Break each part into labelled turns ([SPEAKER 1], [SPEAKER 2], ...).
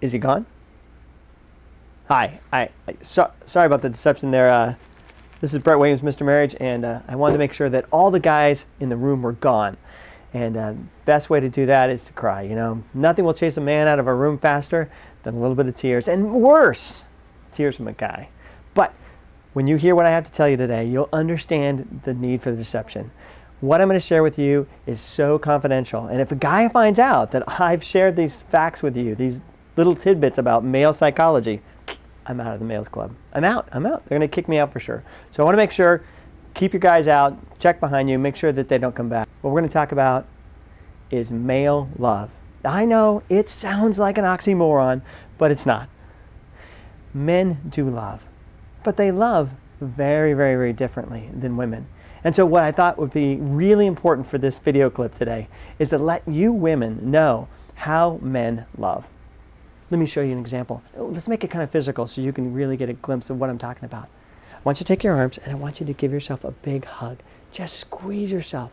[SPEAKER 1] Is he gone? Hi. Sorry about the deception there. This is Brett Williams, Mr. Marriage, and I wanted to make sure that all the guys in the room were gone. And best way to do that is to cry. You know, nothing will chase a man out of a room faster than a little bit of tears, and worse, tears from a guy. But when you hear what I have to tell you today, you'll understand the need for the deception. What I'm going to share with you is so confidential, and if a guy finds out that I've shared these facts with you, these little tidbits about male psychology, I'm out of the males club. I'm out. They're going to kick me out for sure. So I want to make sure, keep your guys out, check behind you, make sure that they don't come back. What we're going to talk about is male love. I know it sounds like an oxymoron, but it's not. Men do love, but they love very, very, very differently than women. And so what I thought would be really important for this video clip today is to let you women know how men love. Let me show you an example. Let's make it kind of physical so you can really get a glimpse of what I'm talking about. I want you to take your arms and I want you to give yourself a big hug. Just squeeze yourself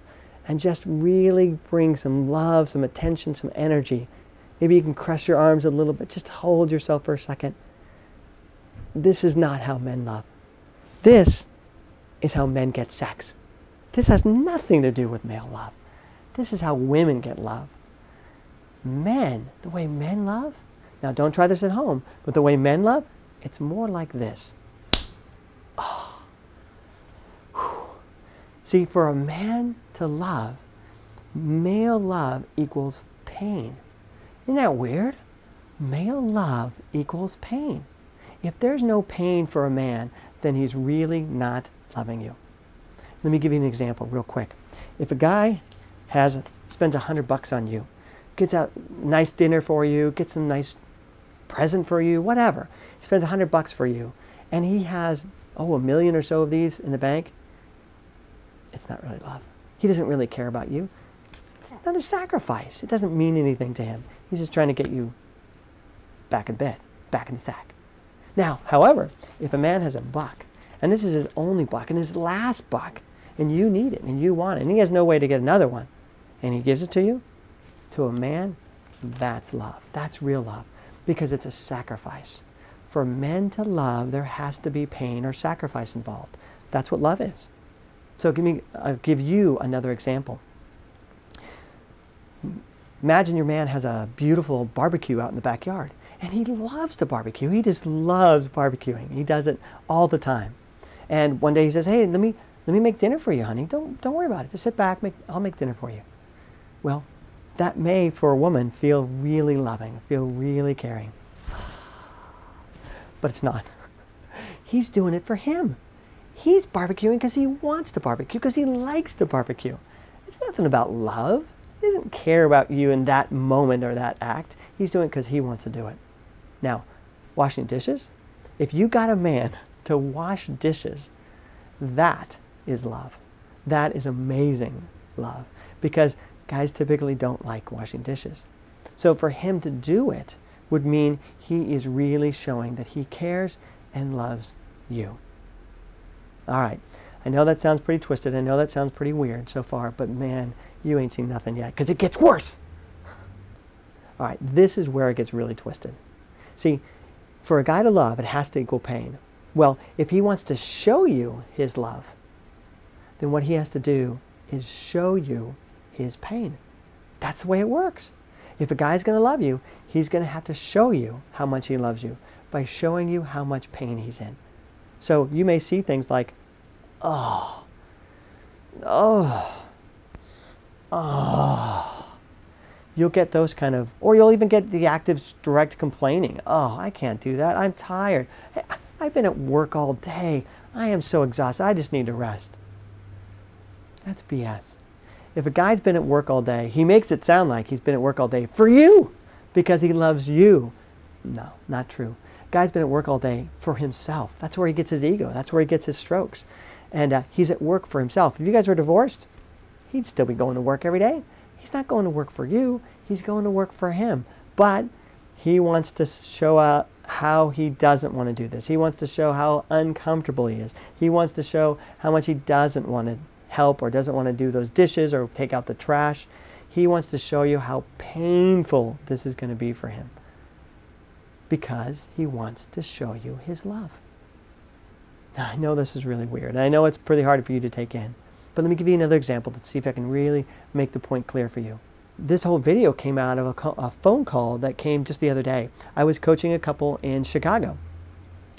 [SPEAKER 1] and just really bring some love, some attention, some energy. Maybe you can cross your arms a little bit. Just hold yourself for a second. This is not how men love. This is how men get sex. This has nothing to do with male love. This is how women get love. Men, the way men love, now don't try this at home, but the way men love, it's more like this. Oh. See, for a man to love, male love equals pain. Isn't that weird? Male love equals pain. If there's no pain for a man, then he's really not loving you. Let me give you an example real quick. If a guy spends $100 on you, gets a nice dinner for you, gets some nice present for you, whatever. He spends $100 for you, and he has, a million or so of these in the bank. It's not really love. He doesn't really care about you. It's not a sacrifice. It doesn't mean anything to him. He's just trying to get you back in bed, back in the sack. Now, however, if a man has $1, and this is his only buck, and his last buck, and you need it, and you want it, and he has no way to get another one, and he gives it to you, to a man, that's love. That's real love. Because it's a sacrifice. For men to love, there has to be pain or sacrifice involved. That's what love is. So I'll give you another example. Imagine your man has a beautiful barbecue out in the backyard. And he loves to barbecue. He just loves barbecuing. He does it all the time. And one day he says, hey, let me make dinner for you, honey. Don't worry about it. Just sit back. I'll make dinner for you. Well, that may, for a woman, feel really loving, feel really caring. But it's not. He's doing it for him. He's barbecuing because he wants to barbecue, because he likes to barbecue. It's nothing about love. He doesn't care about you in that moment or that act. He's doing it because he wants to do it. Now, washing dishes, if you got a man to wash dishes, that is love. That is amazing love. Because guys typically don't like washing dishes. So for him to do it would mean he is really showing that he cares and loves you. All right. I know that sounds pretty twisted. I know that sounds pretty weird so far, but man, you ain't seen nothing yet, because it gets worse. All right. This is where it gets really twisted. See, for a guy to love, it has to equal pain. Well, if he wants to show you his love, then what he has to do is show you his pain. That's the way it works. If a guy's going to love you, he's going to have to show you how much he loves you by showing you how much pain he's in. So you may see things like, oh, oh, oh. You'll get those kind of, or you'll even get the active direct complaining. Oh, I can't do that. I'm tired. I've been at work all day. I am so exhausted. I just need to rest. That's BS. If a guy's been at work all day, he makes it sound like he's been at work all day for you because he loves you. No, not true. Guy's been at work all day for himself. That's where he gets his ego. That's where he gets his strokes. And he's at work for himself. If you guys were divorced, he'd still be going to work every day. He's not going to work for you. He's going to work for him. But he wants to show how he doesn't want to do this. He wants to show how uncomfortable he is. He wants to show how much he doesn't want to help or doesn't want to do those dishes or take out the trash. He wants to show you how painful this is going to be for him, because he wants to show you his love. Now, I know this is really weird, and I know it's pretty hard for you to take in, but let me give you another example to see if I can really make the point clear for you. This whole video came out of a phone call that came just the other day. I was coaching a couple in Chicago,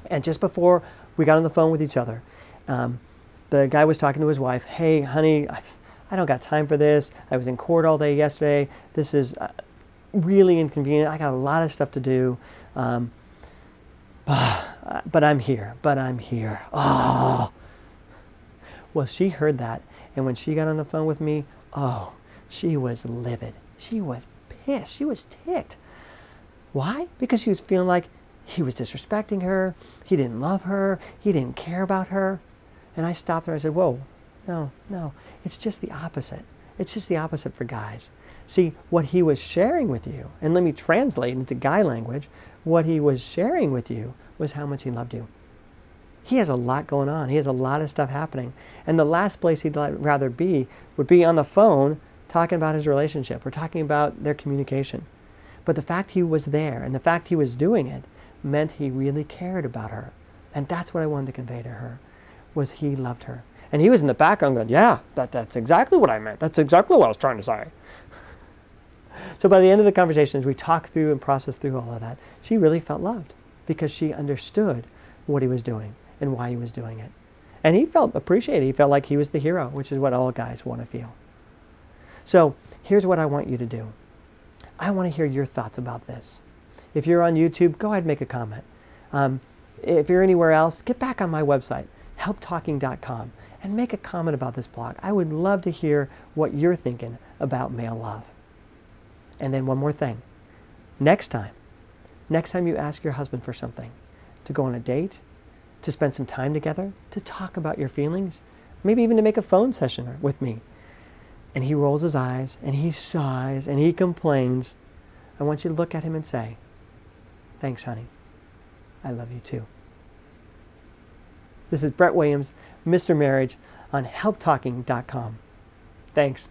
[SPEAKER 1] and just before we got on the phone with each other, the guy was talking to his wife. Hey, honey, I don't got time for this. I was in court all day yesterday. This is really inconvenient. I got a lot of stuff to do. But I'm here. Oh. Well, she heard that, and when she got on the phone with me, oh, she was livid. She was pissed. She was ticked. Why? Because she was feeling like he was disrespecting her. He didn't love her. He didn't care about her. And I stopped her. I said, whoa, no. It's just the opposite. It's just the opposite for guys. See, what he was sharing with you, and let me translate into guy language, what he was sharing with you was how much he loved you. He has a lot going on. He has a lot of stuff happening. And the last place he'd rather be would be on the phone talking about his relationship or talking about their communication. But the fact he was there and the fact he was doing it meant he really cared about her. And that's what I wanted to convey to her, was he loved her. And he was in the background going, yeah, that's exactly what I meant. That's exactly what I was trying to say. So by the end of the conversation, as we talked through and processed through all of that, she really felt loved because she understood what he was doing and why he was doing it. And he felt appreciated. He felt like he was the hero, which is what all guys want to feel. So here's what I want you to do. I want to hear your thoughts about this. If you're on YouTube, go ahead and make a comment. If you're anywhere else, get back on my website, helptalking.com, and make a comment about this blog. I would love to hear what you're thinking about male love. And then one more thing. Next time you ask your husband for something, to go on a date, to spend some time together, to talk about your feelings, maybe even to make a phone session with me, and he rolls his eyes, and he sighs, and he complains, I want you to look at him and say, thanks, honey. I love you too. This is Brett Williams, Mr. Marriage, on helptalking.com. Thanks.